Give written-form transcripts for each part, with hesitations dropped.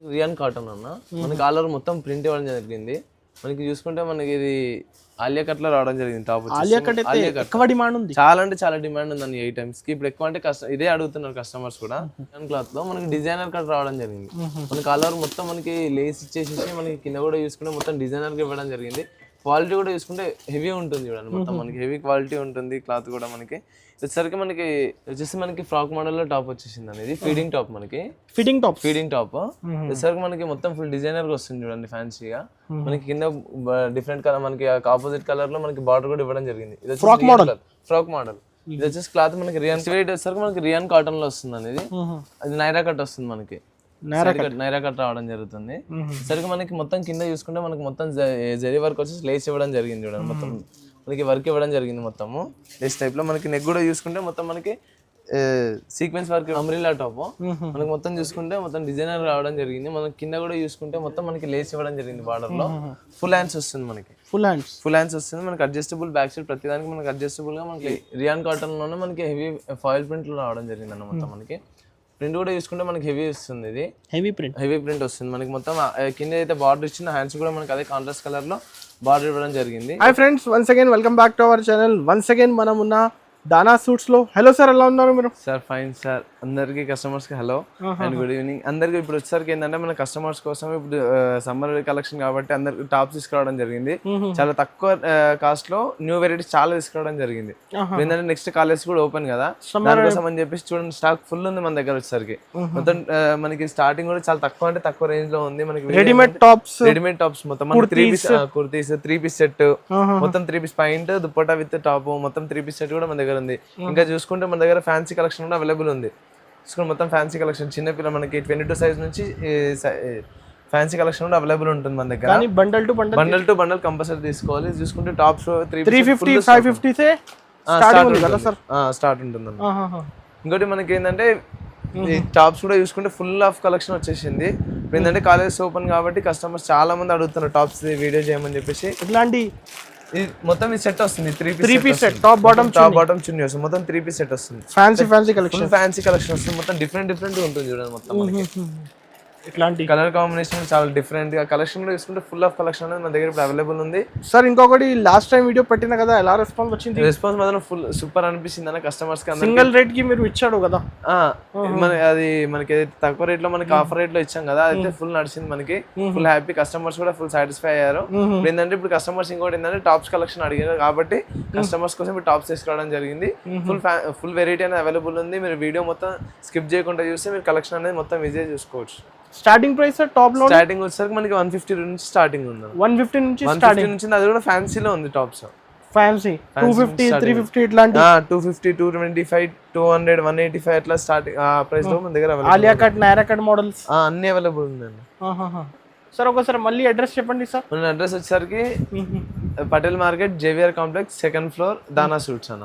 Rayon cotton అన్న మనకి all over మొత్తం ప్రింట్ ఇవ్వడం జరిగింది. మనకి చూసుకుంటే మనకి ఇది ఆలియా కట్ లో రావడం జరిగింది. టాప్ ఎక్కువ డిమాండ్ ఉంది, చాలా అంటే చాలా డిమాండ్ ఉందండి ఈ ఐటమ్స్ కి. ఇప్పుడు ఎక్కువ అంటే ఇదే అడుగుతున్నారు కస్టమర్స్ కూడా. రియాన్ క్లాత్ లో మనకి డిజైనర్ కట్ రావడం జరిగింది. మనకి ఆల్ ఓవర్ మొత్తం మనకి లేస్ ఇచ్చేసి మనకి కింద కూడా చూసుకుంటే మొత్తం డిజైనర్ గా ఇవ్వడం జరిగింది. క్వాలిటీ కూడా చూసుకుంటే హెవీ ఉంటుంది చూడండి, మొత్తం మనకి హెవీ క్వాలిటీ ఉంటుంది. క్లాత్ కూడా మనకి వచ్చేసరికి మనకి ఫ్రాక్ మోడల్ లో టాప్ వచ్చేసింది అనేది ఫీడింగ్ టాప్. మనకి ఫీడింగ్ టాప్ వచ్చేసరికి మనకి మొత్తం ఫుల్ డిజైనర్ గా వస్తుంది చూడండి, ఫ్యాన్సీగా. మనకి కింద డిఫరెంట్ కలర్, మనకి ఆపోజిట్ కలర్ లో మనకి బార్డర్ కూడా ఇవ్వడం జరిగింది. ఇది ఫ్రాక్ మోడల్. ఇది వచ్చేసి క్లాత్ మనకి రియాన్ వచ్చేసరికి మనకి రియాన్ కాటన్ లో వస్తుంది అనేది. అది నైరా కట్ వస్తుంది, మనకి నైరా కట్ రావడం జరుగుతుంది. సరిగ్గా మనకి మొత్తం కింద చూసుకుంటే మనకి మొత్తం జరీ వర్క్ వచ్చేసి లేస్ ఇవ్వడం జరిగింది చూడండి, మొత్తం మనకి వర్క్ ఇవ్వడం జరిగింది మొత్తము లేస్ టైప్ లో. మనకి నెక్ కూడా చూసుకుంటే మొత్తం మనకి సీక్వెన్స్ వర్క్ అంబ్రెల్లా టాప్ మనకి మొత్తం చూసుకుంటే మొత్తం డిజైనర్ రావడం జరిగింది. మనకి కింద కూడా చూసుకుంటే మొత్తం మనకి లేస్ ఇవ్వడం జరిగింది బార్డర్ లో. ఫుల్ హ్యాండ్స్ వస్తుంది, మనకి ఫుల్ హ్యాండ్స్ వస్తుంది. మనకి అడ్జస్టబుల్ బ్యాక్ సైడ్ ప్రతి దానికి మనకి అడ్జస్టబుల్ గా మనకి రియాన్ కాటన్ లోనే మనకి హెవీ ఫాయిల్ ప్రింట్ లో రావడం జరిగింది అన్న. మొత్తం మనకి ప్రింట్ కూడా చూసుకుంటే మనకి హెవీ వస్తుంది, ఇది హెవీ ప్రింట్ వస్తుంది. మనకి మొత్తం కింద అయితే బార్డర్ ఇచ్చిన హ్యాండ్స్ కూడా మనకి అదే కాంట్రాస్ట్ కలర్ లో బార్డర్ ఇవ్వడం జరిగింది. Hi friends, once again welcome back to our channel. Once again మనం ఉన్న దానా సూట్స్ లో. హలో సార్, ఎలా ఉన్నారు మీరు? Sir fine sir. అందరికి కస్టమర్స్ కి హలో అండ్ గుడ్ ఈవినింగ్ అందరికి. ఇప్పుడు వచ్చేసరికి ఏంటంటే మన కస్టమర్స్ కోసం ఇప్పుడు సమ్మర్ కలెక్షన్ కాబట్టి అందరికి టాప్స్ తీసుకురావడం జరిగింది. చాలా తక్కువ కాస్ట్ లో న్యూ వెరైటీస్ చాలా తీసుకురావడం జరిగింది. ఏంటంటే నెక్స్ట్ కాలేజ్ కూడా ఓపెన్ కదా, దానికోసం అని చెప్పేసి చూడండి స్టాక్ ఫుల్ ఉంది మన దగ్గర వచ్చేసరికి. మొత్తం మనకి స్టార్టింగ్ కూడా చాలా తక్కువ అంటే తక్కువ రేంజ్ లో ఉంది. మనకి రెడీమేడ్ టాప్స్ మొత్తం 3 పీస్ కుర్తీస్, 3 పీస్ సెట్, మొత్తం 3 piece point dupatta with top, మొత్తం 3 పీస్ సెట్ కూడా మన దగ్గర ఉంది. ఇంకా చూసుకుంటే మన దగ్గర ఫ్యాన్సీ కలెక్షన్ కూడా అవైలబుల్ ఉంది. చూసుకుంటే మొత్తం ఫ్యాన్సీ కలెక్షన్ చిన్నపిల్ల మనకి 22 సైజ్ నుంచి ఫ్యాన్సీ కలెక్షన్ కూడా అవైలబుల్ ఉంటుంది మన దగ్గర. బండల్ టు బండల్ కంపల్సరీ తీసుకోవాలి. చూసుకుంటే టాప్స్ 350 550 స్టార్ట్ ఉంటుంది. ఇంకోటి మనకి ఏంటంటే ఈ టాప్స్ కూడా చూసుకుంటే ఫుల్ ఆఫ్ కలెక్షన్ వచ్చేసింది. ఏంటంటే కాలేజ్ ఓపెన్ కాబట్టి కస్టమర్స్ చాలా మంది అడుగుతున్నారు టాప్స్ వీడియో చేయమని చెప్పేసి. ఇట్లాంటి మొత్తం ఈ సెట్ వస్తుంది, 3 పీస్ సెట్, టాప్ బాటమ్ చున్నీ వస్తుంది, మొత్తం 3 పీస్ సెట్ వస్తుంది. ఫ్యాన్సీ కలెక్షన్ వస్తుంది, మొత్తం డిఫరెంట్ ఉంటుంది చూడండి. మొత్తం మనకి ఇట్లాంటి కలర్ కాంబినేషన్ చాలా డిఫరెంట్ గా కలెక్షన్ లో చూసుకుంటే ఫుల్ ఆఫ్ కలెక్షన్ అనేది మన దగ్గర ఇప్పుడు అవైలబుల్ ఉంది. సార్ ఇంకొకటి లాస్ట్ టైం వీడియో పెట్టిన కదా, ఎలా రెస్పాన్స్ వచ్చింది? రెస్పాన్స్ మాత్రం ఫుల్ సూపర్ అనిపిస్తుంది అన్న. కస్టమర్స్ కి సింగిల్ రేట్ కి మీరు ఇచ్చాడు కదా, అది మనకి తక్కువ రేట్ లో మనకి ఆఫర్ రేట్ లో ఇచ్చాం కదా, అయితే ఫుల్ నడిచింది మనకి. ఫుల్ హ్యాపీ, కస్టమర్స్ కూడా ఫుల్ సాటిస్ఫై అయ్యారు. ఏంటంటే ఇప్పుడు కస్టమర్స్ ఇంకోటి ఏంటంటే టాప్స్ కలెక్షన్ అడిగారు కాబట్టి కస్టమర్స్ కోసం ఇప్పుడు టాప్స్ తీసుకురావడం జరిగింది. ఫుల్ వెరైటీ అనేది అవైలబుల్ ఉంది. మీరు వీడియో మొత్తం స్కిప్ చేయకుండా చూస్తే మీరు కలెక్షన్ అనేది మొత్తం ఈజీగా చూసుకోవచ్చు. స్టార్టింగ్ ప్రైస్ టాప్ లో స్టార్టింగ్ వచ్చేసరికి మనకి 150 నుంచి స్టార్టింగ్ ఉంది. 150 నుంచి స్టార్టింగ్ నుంచి, అది కూడా ఫ్యాన్సీలో ఉంది. టాప్స్ ఫ్యాన్సీ 250 350 ఇట్లాంటి 250 225 200 185 అట్లా స్టార్టింగ్ ప్రైస్ లో మన దగ్గర available. Alia cut, Naira cut models అన్ని అవైలబుల్ ఉందండి. సార్ ఒకసారి మళ్ళీ అడ్రస్ చెప్పండి సార్. మన అడ్రస్ వచ్చేసరికి Patel market, JVR complex, 2nd floor, దానా సూట్స్ అన్న.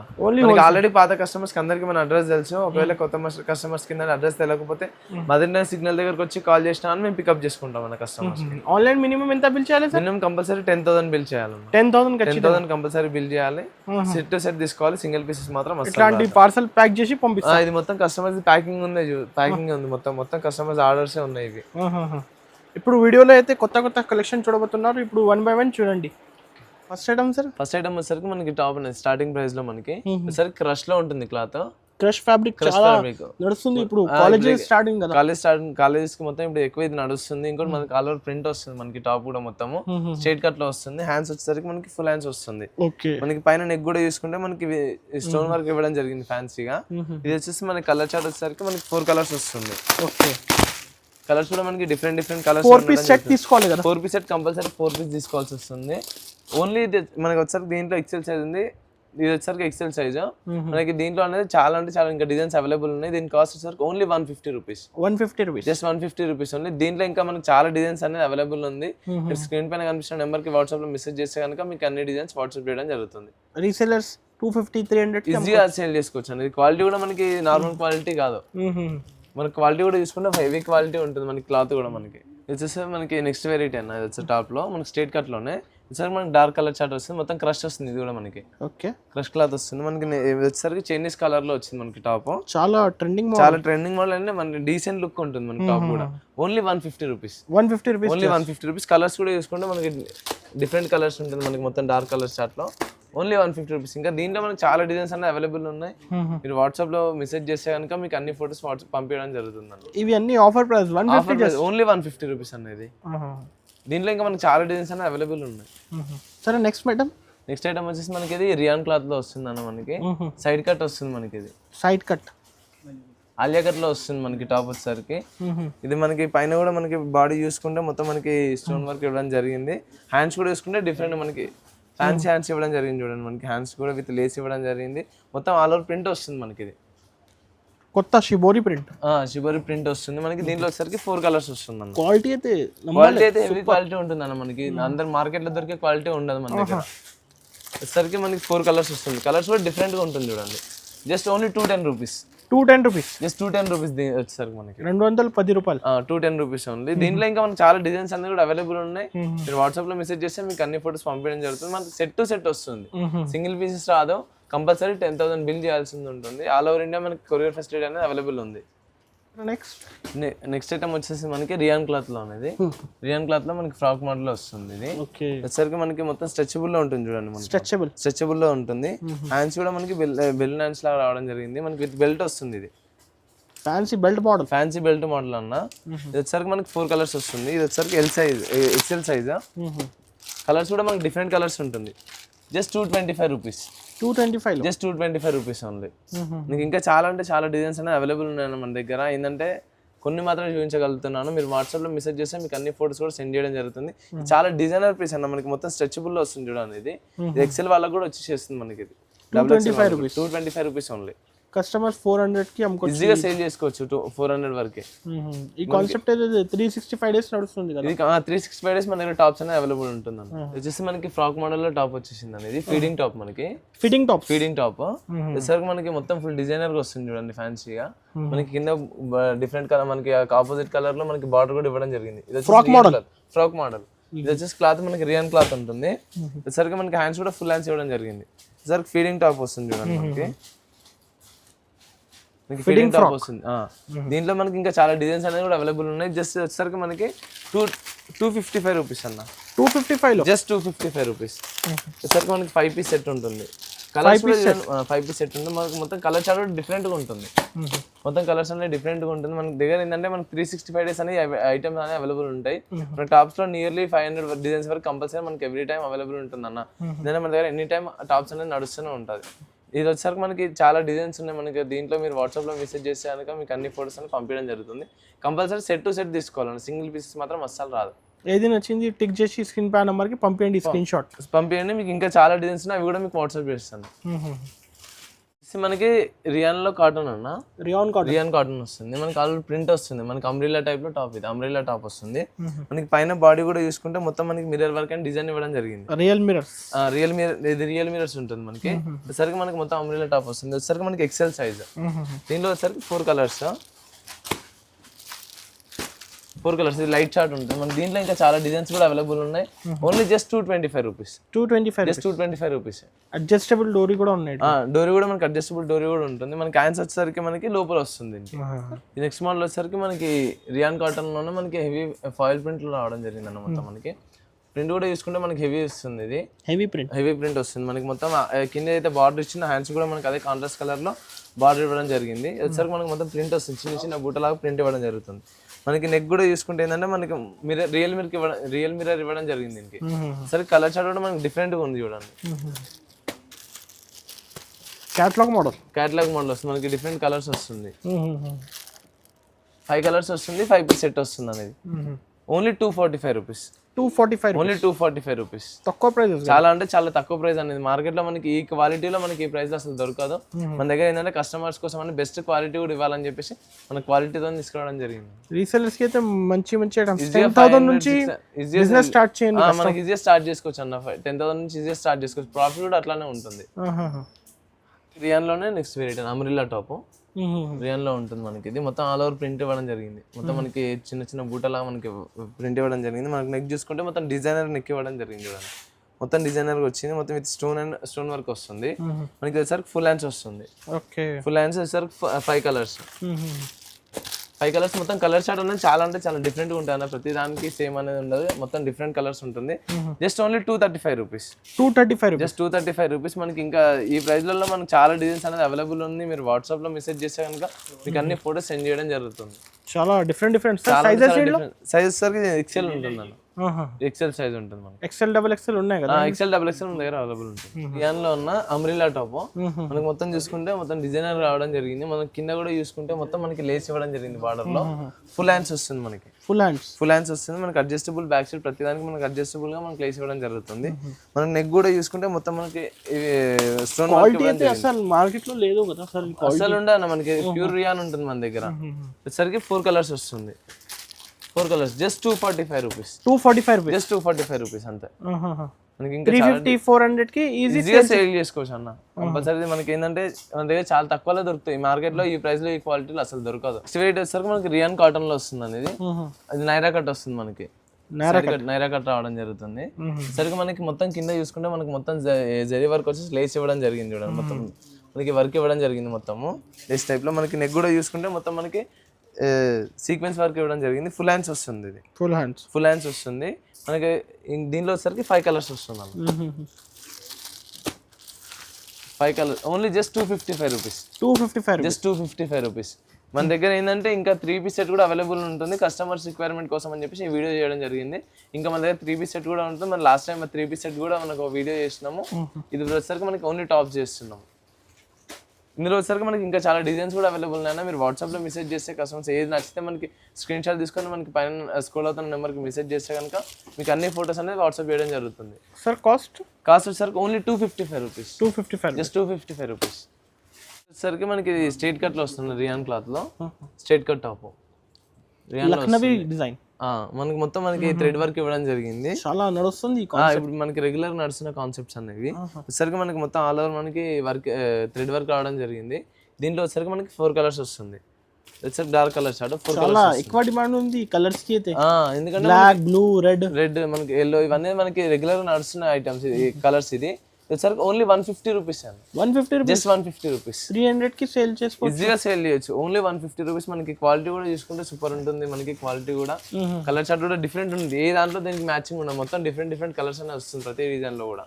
ఆల్రెడీ పాత కస్టమర్స్ కి అందరికి మన అడ్రస్ తెలుసు. ఒకవేళ కొత్త కస్టమర్స్ కింద అడ్రస్ తెలియకపోతే మదర్న సిగ్నల్ దగ్గరకు వచ్చి కాల్ చేసినా అని మేము పికప్ చేసుకుంటాం మన కస్టమర్స్. ఆన్లైన్ మినిమం ఎంత బిల్ చేయాలి? మినిమం కంపల్సరీ 10,000 బిల్ చేయాలి. 10,000 కంపల్సరీ బిల్ చేయాలి. సెట్ టు సెట్ తీసుకోవాలి, సింగిల్ పీసెస్ మాత్రం. ఇట్లాంటి పార్సల్ ప్యాక్ చేసి పంపిస్తాం. ఇది మొత్తం కస్టమర్స్ ప్యాకింగ్ ఉంది, మొత్తం కస్టమర్స్ ఆర్డర్స్ ఉన్నాయి ఇవి. ఇప్పుడు వీడియోలో అయితే కొత్త కలెక్షన్ చూడబోతున్నారు. ఇప్పుడు 1 by 1 చూడండి. ఫస్ట్ ఐటమ్ వచ్చేసరికి మనకి టాప్ స్టార్టింగ్ ప్రైస్ లో మనకి వచ్చేసరికి క్రష్ లో ఉంటుంది. క్లాత్ క్రష్ ఫ్యాబ్రిక్ చాలా నడుస్తుంది ఇప్పుడు. కాలేజ్ స్టార్టింగ్ కదా, కాలేజ్ కి మొత్తం ఇప్పుడు ఎక్కువ ఇది నడుస్తుంది. ఇంకోటి మనకి ఆల్ ఓవర్ ప్రింట్ వస్తుంది. మనకి టాప్ కూడా మొత్తము స్ట్రైట్ కట్ లో వస్తుంది. హ్యాండ్స్ వచ్చేసరికి మనకి ఫుల్ హ్యాండ్స్ వస్తుంది. మనకి పైన నెక్ కూడా చూసుకుంటే మనకి స్టోన్ వర్క్ ఇవ్వడం జరిగింది ఫ్యాన్సీగా. ఇది వచ్చేసి మనకి కలర్ చార్ట్ వచ్చేసరికి మనకి 4 కలర్స్ వస్తుంది. కలర్స్ కూడా మనకి డిఫరెంట్ కలర్స్. 4 పీస్ సెట్ తీసుకోవాలి కదా, 4 పీస్ సెట్ కంపల్సరీ 4 పీస్ తీసుకోవాల్సి వస్తుంది. ఓన్లీ మనకి వచ్చేసరికి దీంట్లో ఎక్సెల్ సైజ్ ఉంది. ఇది వచ్చేసరికి ఎక్సెల్ సైజ్. మనకి దీంట్లో అనేది చాలా అంటే చాలా ఇంకా డిజైన్స్ అవైలబుల్ ఉన్నాయి. దీని కాస్ట్ వచ్చేసరికి only 150 rupees. Just 150 rupees only. దీంట్లో ఇంకా మనకి చాలా డిజైన్స్ అనేది అవైలబుల్ ఉంది. స్క్రీన్ పైన కనిపిస్తున్న నెంబర్ కి వాట్సాప్ లో మెసేజ్ చేస్తే కనుక మీకు అన్ని డిజైన్స్ వాట్సాప్ చేయడం జరుగుతుంది. రీసెలర్స్ 250 300 ఈజీగా సేల్ చేసుకోవచ్చు అండి. క్వాలిటీ కూడా మనకి నార్మల్ క్వాలిటీ కాదు, మన క్వాలిటీ కూడా చూసుకుంటే హెవీ క్వాలిటీ ఉంటుంది. మనకి క్లాత్ కూడా మనకి వచ్చేసి మనకి నెక్స్ట్ వెరైటీ అన్న. ఇది వచ్చే టాప్ లో మనకి స్ట్రైట్ కట్ లోనే సార్ మనకి డార్క్ కలర్ చార్ట్ వస్తుంది, మొత్తం క్రష్ వస్తుంది. ఇది కూడా మనకి ఓకే, క్రష్ క్లాత్ వస్తుంది. మనకి వచ్చేసరికి చైనీస్ కలర్ లో వచ్చింది మనకి టాప్. చాలా ట్రెండింగ్ మోడల్ అంటే మనకి డీసెంట్ లుక్ ఉంటుంది మనకి టాప్ కూడా. Only 150 rupees, 150 rupees, only 150 rupees. Colours కూడా చూసుకుంటే మనకి డిఫరెంట్ కలర్స్ ఉంటుంది మనకి, మొత్తం డార్క్ కలర్ చార్ట్ లో ఓన్లీ 150 రూపీస్. ఇంకా దీంట్లో మనకి చాలా డిజైన్స్ అన్నీ అవైలబుల్ ఉన్నాయి. మీరు వాట్సాప్ లో మెసేజ్ చేస్తే కనుక మీకు అన్ని ఫోటోస్ వాట్సాప్ పంపించడం జరుగుతుందండి. ఇవి అన్ని ఆఫర్ ప్రైస్, ఓన్లీ 150 రూపీస్ అనేది. దీంట్లో ఇంకా మనకి చాలా డిజైన్స్ అన్నీ అవైలబుల్ ఉన్నాయి. సరే నెక్స్ట్ ఐటమ్ వచ్చేసి మనకి ఇది రియాన్ క్లాత్ లో వస్తుంది అన్న, మనకి సైడ్ కట్ వస్తుంది మనకి. ఇది సైడ్ కట్ ఆలియా కట్ లో వస్తుంది మనకి టాప్ వచ్చేసరికి. ఇది మనకి పైన కూడా మనకి బాడీ చూసుకుంటే మొత్తం మనకి స్టోన్ వర్క్ ఇవ్వడం జరిగింది. హ్యాండ్స్ కూడా చూసుకుంటే డిఫరెంట్ మనకి ఫ్యాన్సీ హ్యాండ్స్ ఇవ్వడం జరిగింది చూడండి. మనకి హ్యాండ్స్ కూడా విత్ లేస్ ఇవ్వడం జరిగింది. మొత్తం ఆల్ ఓవర్ ప్రింట్ వస్తుంది మనకి. ఇది కొత్త షిబోరి ప్రింట్ వస్తుంది మనకి. దీంట్లో వచ్చేసరికి 4 కలర్స్ వస్తుంది అన్న. క్వాలిటీ అయితే హెవీ క్వాలిటీ ఉంటుంది అన్న మనకి. అందరు మార్కెట్ లో దొరికే క్వాలిటీ ఉండదు మన దగ్గర. వచ్చేసరికి మనకి 4 కలర్స్ వస్తుంది. కలర్స్ కూడా డిఫరెంట్ గా ఉంటుంది చూడండి. Just only 210 rupees, 210 rupees, just 210 rupees వచ్చేసరికి మనకి 210 రూపాయలు, 210 రూపీస్ ఓన్లీ. దీంట్లో ఇంకా మనకి చాలా డిజైన్స్ అన్ని కూడా అవైలబుల్ ఉన్నాయి. మీరు వాట్సాప్ లో మెసేజ్ చేస్తే మీకు అన్ని ఫోటోస్ పంపించడం జరుగుతుంది. మనకి సెట్ టు సెట్ వస్తుంది, సింగిల్ పీసెస్ రాదు. కంపల్సరీ 10,000 బిల్ చేయాల్సి ఉంటుంది. ఆల్ ఓవర్ ఇండియా మనకి కొరియర్ ఫెసిలిటీ అనేది అవైలబుల్ ఉంది. నెక్స్ట్ ఐటమ్ వచ్చేసి మనకి రియాన్ క్లాత్ లో అనేది. రియాన్ క్లాత్ లో మనకి ఫ్రాక్ మోడల్ వస్తుంది. ఇది వచ్చేసరికి మనకి మొత్తం స్ట్రెచబుల్ లో ఉంటుంది చూడండి. స్ట్రెచబుల్ లో ఉంటుంది. హ్యాండ్స్ కూడా మనకి బెల్ హ్యాండ్స్ లాగా రావడం జరిగింది. మనకి విత్ బెల్ట్ వస్తుంది. ఇది ఫ్యాన్సీ బెల్ట్ మోడల్ అన్న. ఇది వచ్చేసరికి మనకి 4 కలర్స్ వస్తుంది. ఇది వచ్చేసరికి ఎక్సెల్ సైజ్. కలర్స్ కూడా మనకి డిఫరెంట్ కలర్స్ ఉంటుంది. Just 225 rupees, 225, just 225 rupees only. మీకు ఇంకా చాలా అంటే చాలా డిజైన్స్ అనేవి అవైలబుల్ ఉన్నాయి మన దగ్గర. ఏంటంటే కొన్ని మాత్రం చూపించగలుగుతున్నాను. మీరు వాట్సాప్లో మెసేజ్ చేస్తే మీకు అన్ని ఫోటోస్ కూడా సెండ్ చేయడం జరుగుతుంది. చాలా డిజైనర్ పీస్ అన్న, మనకి మొత్తం స్ట్రెచబుల్ లో వస్తుంది చూడండి. ఇది ఎక్సెల్ వాళ్ళకి కూడా వచ్చేస్తుంది మనకి. ఇది 225 రూపీస్ ఓన్లీ. కస్టమర్స్ 400 కి అమ్ముకోవచ్చు, ఈజీగా సేల్ చేసుకోవచ్చు. 400 వరకే. ఈ కాన్సెప్ట్ అయితే 365 డేస్ నడుస్తుంది కదా. ఇది 365 డేస్ మన దగ్గర టాప్స్ అనేది అవైలబుల్ ఉంటుంది అన్న. వచ్చేసి మనకి ఫ్రాక్ మోడల్ లో టాప్ వచ్చేసింది అనేది. ఫీడింగ్ టాప్ మనకి, ఫీడింగ్ టాప్ వచ్చేసరికి మనకి మొత్తం ఫుల్ డిజైనర్ గా వస్తుంది చూడండి, ఫ్యాన్సీగా. మనకి కింద డిఫరెంట్ కలర్, మనకి ఆపోజిట్ కలర్ లో మనకి బార్డర్ కూడా ఇవ్వడం జరిగింది. ఇది ఫ్రాక్ మోడల్. ఇది వచ్చేసి క్లాత్ మనకి రియాన్ క్లాత్ ఉంటుంది. వచ్చేసరికి మనకి హ్యాండ్స్ కూడా ఫుల్ హ్యాండ్స్ ఇవ్వడం జరిగింది. వచ్చేసరికి ఫీడింగ్ టాప్ వస్తుంది చూడండి మనకి. ఫిట్టింగ్ టాప్ వస్తుంది. దీంట్లో మనకి ఇంకా చాలా డిజైన్స్ అనేది కూడా అవైలబుల్ ఉన్నాయి. జస్ట్ వచ్చేసరికి మనకి 255 రూపీస్ అన్న. 255, జస్ట్ 255 రూపీస్. వచ్చేసరికి మనకి 5 పీస్ సెట్ ఉంటుంది. కలర్స్ 5 పీస్ సెట్ ఉంటుంది. మనకి మొత్తం కలర్ చాలా డిఫరెంట్ గా ఉంటుంది. మొత్తం కలర్స్ అనేది డిఫరెంట్ గా ఉంటుంది. మన దగ్గర ఏంటంటే మనకి 365 డేస్ అనేది ఐటమ్స్ అనేవి అవైలబుల్ ఉంటాయి. మన టాప్స్ లో నియర్లీ 500 డిజైన్స్ వరకు కంపల్సరీ మనకి ఎవ్రీ టైం అవైలబుల్ ఉంటుంది అన్న. ఎందుకంటే మన దగ్గర ఎనీ టైం టాప్స్ అనేది నడుస్తూనే ఉంటుంది. ఇది వచ్చేసరికి మనకి చాలా డిజైన్స్ ఉన్నాయి మనకి. దీంట్లో మీరు వాట్సాప్లో మెసేజ్ చేస్తే కనుక మీకు అన్ని ఫోటోస్ అని పంపించడం జరుగుతుంది. కంపల్సరీ సెట్ టు సెట్ తీసుకోవాలండి, సింగిల్ పీసెస్ మాత్రం అస్సలు రాదు. ఏది నచ్చింది టిక్ చేసి స్క్రీన్ పై నెంబర్కి పంపించండి, స్క్రీన్ షాట్ పంపించండి. మీకు ఇంకా చాలా డిజైన్స్ ఉన్నాయి, అవి కూడా మీకు వాట్సాప్ చేస్తాను. మనకి రియాన్ లో కాటన్ అన్న, రియాన్ కాటన్ వస్తుంది. మనకి ఆల్రెడీ ప్రింట్ వస్తుంది. మనకి అంబ్రెల్లా టైప్ లో టాప్, ఇది అంబ్రెల్లా టాప్ వస్తుంది. మనకి పైన బాడీ కూడా చూసుకుంటే మొత్తం మనకి మిర్రర్ వర్క్ అండ్ డిజైన్ ఇవ్వడం జరిగింది. రియల్ మిరర్స్ ఉంటుంది మనకి. వచ్చేసరికి మనకి మొత్తం అంబ్రెల్లా టాప్ వస్తుంది. వచ్చేసరికి మనకి ఎక్సెల్ సైజ్. దీనిలో వచ్చేసరికి 4 కలర్స్, ఇది లైట్ చార్ట్ ఉంటుంది. మన దీంట్లో ఇంకా చాలా డిజైన్స్ కూడా అవైలబుల్ ఉన్నాయి. Only just 225 rupees, 225 rupees. Adjustable డోరీ కూడా ఉన్నాయి. డోరీ కూడా మనకి అడ్జస్టబుల్ డోరీ కూడా ఉంటుంది. మనకి హ్యాండ్స్ వచ్చేసరికి మనకి లోపల వస్తుంది. ఈ నెక్స్ట్ మోడల్ వచ్చేసరికి మనకి రియాన్ కాటన్ లోనే మనకి హెవీ ఫాయిల్ ప్రింట్ లో రావడం జరిగింది అన్న. మొత్తం మనకి ప్రింట్ కూడా చూసుకుంటే మనకి హెవీ వస్తుంది. ఇది హెవీ ప్రింట్ వస్తుంది మనకి. మొత్తం కింద అయితే బార్డర్ ఇచ్చిన హ్యాండ్స్ కూడా మనకి అదే కాంట్రాస్ట్ కలర్ లో బార్డర్ ఇవ్వడం జరిగింది. వచ్చేసరికి మనకి మొత్తం ప్రింట్ వస్తుంది, చిన్న చిన్న బూటలాగా ప్రింట్ ఇవ్వడం జరుగుతుంది. మనకి నెక్ కూడా చూసుకుంటే ఏంటంటే మనకి రియల్ మిర్రర్ ఇవ్వడం జరిగింది దీనికి. సరే కలర్ చార్ట్ కూడా మనకి డిఫరెంట్ గా ఉంది చూడండి. క్యాటలాగ్ మోడల్ వస్తుంది మనకి. డిఫరెంట్ కలర్స్ వస్తుంది. 5 కలర్స్ వస్తుంది, 5 పీస్ సెట్ వస్తుంది అనేది. Only 245 rupees, only 245 rupees. తక్కువ ప్రైస్, చాలా అంటే చాలా తక్కువ ప్రైస్ అనేది. మార్కెట్ లో మనకి ఈ క్వాలిటీలో మనకి ఈ ప్రైస్ లో అసలు దొరకదు. మన దగ్గర ఏంటంటే కస్టమర్స్ కోసం అని బెస్ట్ క్వాలిటీ కూడా ఇవ్వాలని చెప్పేసి మన క్వాలిటీతో తీసుకురావడం జరిగింది. రీసెల్లర్స్ కి అయితే మంచి 10,000 నుంచి బిజినెస్ స్టార్ట్ చేయండి. మనకి ఈజీగా స్టార్ట్ చేసుకోవచ్చు అన్న. 10,000 నుంచి ఈజీగా స్టార్ట్ చేసుకోవచ్చు. ప్రాఫిట్ కూడా అట్లానే ఉంటుంది. రియాన్ లోనే next variety umbrella top rayon లో ఉంటుంది మనకి. ఇది మొత్తం ఆల్ ఓవర్ ప్రింట్ ఇవ్వడం జరిగింది. మొత్తం మనకి చిన్న చిన్న బూటలా మనకి ప్రింట్ ఇవ్వడం జరిగింది. మనకి నెక్ చూసుకుంటే మొత్తం డిజైనర్ నెక్ ఇవ్వడం జరిగింది చూడండి. మొత్తం డిజైనర్ గా వచ్చింది, మొత్తం విత్ స్టోన్ వర్క్ వస్తుంది. మనకి వచ్చేసరికి ఫుల్ హ్యాండ్స్ వస్తుంది. ఓకే, ఫుల్ హ్యాండ్స్ వచ్చేసరికి 5 కలర్స్. 5 కలర్స్ మొత్తం కలర్ చార్ట్ అనేది చాలా అంటే చాలా డిఫరెంట్ గా ఉంటుంది అన్న. ప్రతి దానికి సేమ్ అనేది ఉండదు, మొత్తం డిఫరెంట్ కలర్స్ ఉంటుంది. Just only 235 rupees. 235 just 235 rupees. మనకి ఇంకా ఈ ప్రైస్లలో మనకి చాలా డిజైన్స్ అనేది అవైలబుల్ ఉంది. మీరు వాట్సాప్ లో మెసేజ్ చేస్తే కనుక మీకు అన్ని ఫోటోస్ సెండ్ చేయడం జరుగుతుంది. చాలా డిఫరెంట్ సైజెస్ సరికి ఎక్సెల్ ఉంటుంది అన్న. ఎక్సెల్ సైజ్ ఉంటుంది మనకి. ఎక్సెల్ డబుల్ ఎక్సెల్ ఉన్నాయి కదా. ఎక్సెల్ డబుల్ ఎక్సెల్ మన దగ్గర అవైలబుల్ ఉంటుంది. ఇయాన్ లో ఉన్న అంబ్రెల్లా టాప్ మనకి మొత్తం చూసుకుంటే మొత్తం డిజైనర్ రావడం జరిగింది. మనం కింద కూడా చూసుకుంటే మొత్తం మనకి లేస్ ఇవ్వడం జరిగింది. బార్డర్ లో ఫుల్ హ్యాండ్స్ వస్తుంది మనకి. ఫుల్ హ్యాండ్స్ వస్తుంది మనకి. అడ్జస్టబుల్ బ్యాక్ సైడ్ ప్రతి దానికి మనకి అడ్జస్టబుల్ గా మనకి లేస్ ఇవ్వడం జరుగుతుంది. మనం నెక్ కూడా చూసుకుంటే మొత్తం మనకి స్టోన్ మార్కెట్ లో లేదు కదా సార్. అసలు ఉండదు మనకి. ప్యూర్ రియాన్ ఉంటుంది మన దగ్గర. వచ్చేసరికి 4 కలర్స్ వస్తుంది. 4 colours just 245 rupees. 245 rupees, just 245 rupees అంతే. మనకి ఇంకా 350 400 కి ఈజీగా సేల్ చేసుకోవచ్చు అన్న. కంపల్సరీ మనకి ఏంటంటే మన దగ్గర చాలా తక్కువలో దొరుకుతాయి. మార్కెట్ లో ఈ ప్రైస్ లో ఈ క్వాలిటీలో అసలు దొరకదు. స్ట్రైట్ వచ్చేసరికి మనకి రియాన్ కాటన్ లో వస్తుంది అనేది. అది నైరా కట్ వస్తుంది మనకి. నైరా కట్ రావడం జరుగుతుంది. సరిగ్గా మనకి మొత్తం కింద చూసుకుంటే మనకి మొత్తం జరీ వర్క్ వచ్చేసి లేస్ ఇవ్వడం జరిగింది చూడండి. మొత్తం మనకి వర్క్ ఇవ్వడం జరిగింది మొత్తము లేస్ టైప్ లో. మనకి నెక్ కూడా చూసుకుంటే మొత్తం మనకి సీక్వెన్స్ వర్క్ ఇవ్వడం జరిగింది. ఫుల్ హ్యాండ్స్ వస్తుంది. ఇది ఫుల్ హ్యాండ్స్ వస్తుంది మనకి. దీనిలో వచ్చేసరికి 5 కలర్స్ వస్తుంది. 5 colours only just 255 rupees. Just 255 rupees. మన దగ్గర ఏంటంటే ఇంకా 3 పీస్ సెట్ కూడా అవైలబుల్ ఉంటుంది. కస్టమర్స్ రిక్వైర్మెంట్ కోసం అని చెప్పేసి ఈ వీడియో చేయడం జరిగింది. ఇంకా మన దగ్గర 3 పీస్ సెట్ కూడా ఉంటుంది. మన లాస్ట్ టైం 3 పీస్ సెట్ కూడా మనకు వీడియో చేసినాము. ఇది వచ్చేసరికి మనకి ఓన్లీ టాప్స్ చేస్తున్నాము. ఇందులో వచ్చేసరికి మనకి ఇంకా చాలా డిజైన్స్ కూడా అవైలబుల్ ఉన్నాయి. మీరు వాట్సాప్లో మెసేజ్ చేస్తే కస్టమర్స్ ఏది నచ్చితే మనకి స్క్రీన్ షాట్ తీసుకొని మనకి పైన స్క్రోల్ అవుతున్న నెంబర్కి మెసేజ్ చేస్తే కనుక మీకు అన్ని ఫోటోస్ అనేది వాట్సాప్ చేయడం జరుగుతుంది. సార్ కాస్ట్ వచ్చేసరికి ఓన్లీ 255 రూపీస్. Just 255 rupees. వచ్చేసరికి మనకి స్ట్రైట్ కట్లో వస్తుంది. రియాన్ క్లాత్లో స్ట్రైట్ కట్ టాప్ డిజైన్. మనకి మొత్తం మనకి థ్రెడ్ వర్క్ ఇవ్వడం జరిగింది. చాలా నడుస్తుంది ఇప్పుడు మనకి రెగ్యులర్ నడుస్తున్న కాన్సెప్ట్స్ అనేవి. వచ్చేసరికి మనకి మొత్తం ఆల్ ఓవర్ మనకి వర్క్ థ్రెడ్ వర్క్ రావడం జరిగింది. దీంట్లో వచ్చేసరికి మనకి 4 కలర్స్ వస్తుంది. వచ్చేసరికి డార్క్ కలర్స్ 4 కలర్స్. ఎక్కువ డిమాండ్ ఉంది కలర్స్ కి అయితే. ఎందుకంటే బ్లాక్, బ్లూ, రెడ్ మనకి ఎల్లో ఇవన్నీ మనకి రెగ్యులర్ నడుస్తున్న ఐటమ్స్. ఈ కలర్స్ ఇది వచ్చేసరికి ఓన్లీ 150 రూపీస్ అండి. 150 రూపీస్. Just 150 rupees. 300 కి సేల్ చేసుకోవచ్చు. ఈజీగా సేల్ చేయొచ్చు. Only 150 rupees. మనకి క్వాలిటీ కూడా చూసుకుంటే సూపర్ ఉంటుంది. మనకి క్వాలిటీ కూడా కలర్ చార్ట్ కూడా డిఫరెంట్ ఉంటుంది. ఏ దాంట్లో దీనికి మ్యాచింగ్ ఉండదు. మొత్తం డిఫరెంట్ కలర్స్ అనేది వస్తుంది ప్రతి డిజైన్ లో కూడా.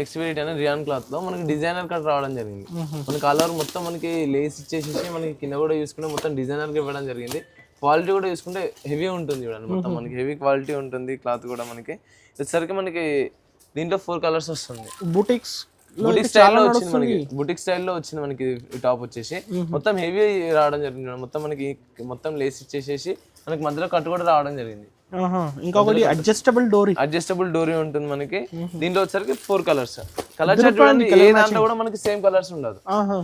నెక్స్ట్ వెరైటీ అనేది రియాన్ క్లాత్ లో మనకి డిజైనర్ కట్ రావడం జరిగింది. మనకి ఆల్ ఓవర్ మొత్తం మనకి లేస్ ఇచ్చేసి మనకి కింద కూడా చూసుకుంటే మొత్తం డిజైనర్ గా ఇవ్వడం జరిగింది. క్వాలిటీ కూడా చూసుకుంటే హెవీ ఉంటుంది చూడండి. మొత్తం మనకి హెవీ క్వాలిటీ ఉంటుంది క్లాత్ కూడా. మనకి వచ్చేసరికి మనకి దీంట్లో 4 కలర్స్ వస్తుంది. బుటిక్ స్టైల్లో వచ్చింది మనకి. బుటిక్ స్టైల్లో వచ్చింది మనకి టాప్ వచ్చేసి. మొత్తం హెవీ రావడం జరిగింది. మొత్తం మనకి మొత్తం లేస్ ఇచ్చేసేసి మనకి మధ్యలో కట్ కూడా రావడం జరిగింది. ఇంకొకటి అడ్జస్టబుల్ డోరీ ఉంటుంది మనకి. దీంట్లో వచ్చేసరికి 4 కలర్స్. కలర్ చార్ట్ చూడండి. ఏ దాంట్లో కూడా మనకి సేమ్ కలర్స్ ఉండదు.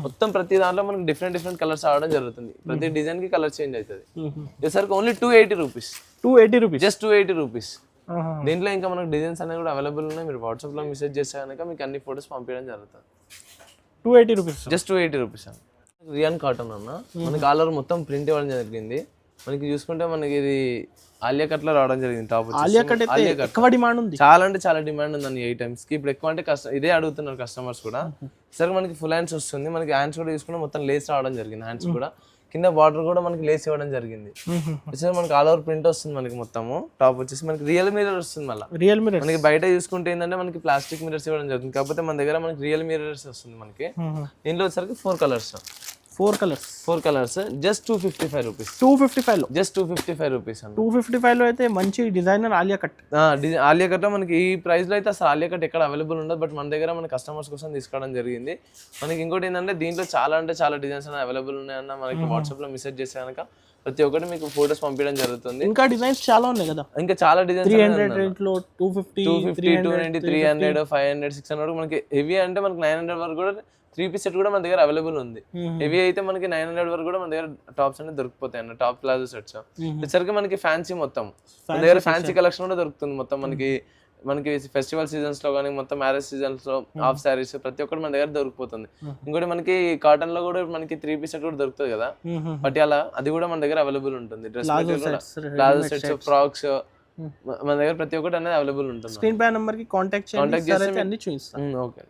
మొత్తం ప్రతి దాంట్లో మనకి డిఫరెంట్ కలర్స్ రావడం జరుగుతుంది. ప్రతి డిజైన్ కి కలర్ చేంజ్ అవుతుంది. వచ్చేసరికి ఓన్లీ 280 రూపీస్. Just 280 rupees. దీంట్లో ఇంకా మనకు డిజైన్స్ అనేవి కూడా అవైలబుల్ ఉన్నాయి. మీరు వాట్సాప్ లో మెసేజ్ చేస్తే కనుక మీకు అన్ని ఫోటోస్ పంపించడం జరుగుతుంది. 280 రూపీస్. జస్ట్ 280 రూపీస్ అండి. రియాన్ కాటన్ అన్న మనకి ఆల్ ఓవర్ మొత్తం ప్రింట్ ఇవ్వడం జరిగింది. మనకి చూసుకుంటే మనకి ఇది ఆలియా కట్ లో రావడం జరిగింది. టాప్ చాలా అంటే చాలా డిమాండ్ ఉందండి ఈ ఐటమ్స్ కి. ఇప్పుడు ఎక్కువ అంటే ఇదే అడుగుతున్నారు కస్టమర్స్ కూడా. సరే మనకి ఫుల్ హ్యాండ్స్ వస్తుంది. మనకి హ్యాండ్స్ కూడా చూసుకుంటే మొత్తం లేస్ రావడం జరిగింది. హ్యాండ్స్ కూడా కింద బార్డర్ కూడా మనకి లేస్ ఇవ్వడం జరిగింది. వచ్చేసి మనకి ఆల్ ఓవర్ ప్రింట్ వస్తుంది. మనకి మొత్తము టాప్ వచ్చేసి మనకి రియల్ మిర్రర్ వస్తుంది. మళ్ళీ మనకి బయట చూసుకుంటే ఏంటంటే మనకి ప్లాస్టిక్ మిర్రర్స్ ఇవ్వడం జరుగుతుంది. కాకపోతే మన దగ్గర మనకి రియల్ మిర్రర్స్ వస్తుంది. మనకి దీంట్లో వచ్చేసరికి 4 కలర్స్. 4 colours just 255 rupees. 255 లో జస్ట్ 255 రూపీస్ అండి. 255 లో అయితే మంచి designer Alia cut. Alia cut మనకి ఈ ప్రైస్ లో అయితే అసలు ఆలియా కట్ ఎక్కడ అవైలబుల్ ఉండదు. బట్ మన దగ్గర మన కస్టమర్స్ కోసం తీసుకోవడం జరిగింది. మనకి ఇంకోటి ఏంటంటే దీంట్లో చాలా అంటే చాలా డిజైన్స్ అనేవి అవైలబుల్ ఉన్నాయన్న. మనకి వాట్సాప్ లో మెసేజ్ చేస్తే కనుక ప్రతి ఒక్కటి మీకు ఫోటోస్ పంపించడం జరుగుతుంది. ఇంకా డిజైన్స్ చాలా ఉన్నాయి కదా. ఇంకా చాలా డిజైన్స్ 300 రేట్ లో 250 290 300 500 600 మనకి హెవీ అంటే మనకి 900 వరకు కూడా 3 పీస్ సెట్ కూడా మన దగ్గర అవైలబుల్ ఉంది. హెవీ అయితే మనకి 900 వరకు కూడా మన దగ్గర టాప్స్ అనేది దొరికిపోతాయి అన్న. టాప్ ప్లాజో సెట్స్ వచ్చేసరికి మనకి ఫ్యాన్సీ మొత్తం మన దగ్గర ఫ్యాన్సీ కలెక్షన్ కూడా దొరుకుతుంది. మొత్తం మనకి ఫెస్టివల్ సీజన్స్ లో కానీ మొత్తం మ్యారేజ్ సీజన్స్ లో హాఫ్ శారీస్ ప్రతి ఒక్కటి మన దగ్గర దొరికిపోతుంది. ఇంకోటి మనకి కాటన్ లో కూడా మనకి 3 పీస్ సెట్ కూడా దొరుకుతుంది కదా పటియాలా. అది కూడా మన దగ్గర అవైలబుల్ ఉంటుంది. డ్రెస్ ప్లాజో సెట్స్, ఫ్రాక్స్ మన దగ్గర ప్రతి ఒక్కటి అనేది అవైలబుల్ ఉంటుంది. స్క్రీన్ పై నెంబర్ కి కాంటాక్ట్ చేయండి, Contact సార్ చేస్తే అయితే అన్ని చూపిస్తాను. ఓకే.